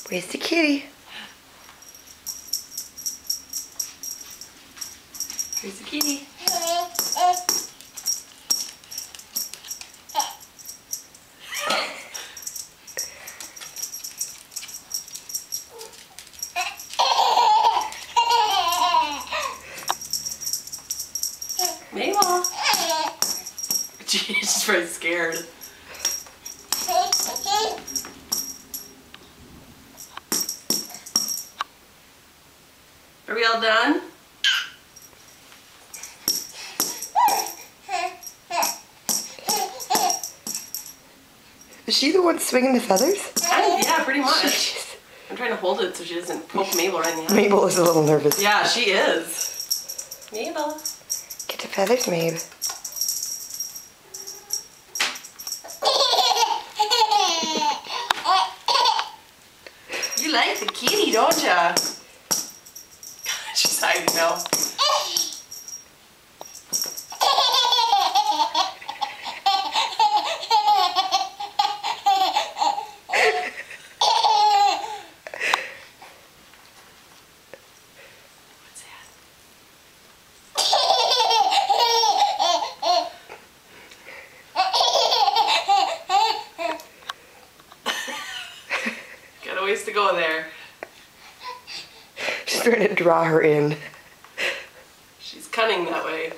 Where's the kitty? Here's the kitty. Mabel. She's very scared. Are we all done? Is she the one swinging the feathers? Yeah, pretty much. I'm trying to hold it so she doesn't poke Mabel right in the eye. Mabel is a little nervous. Yeah, she is. Mabel. Get the feathers, Mabe. You like the kitty, don't ya? She's hiding now. What's that? Got a ways to go there. She's trying to draw her in. She's cunning that way.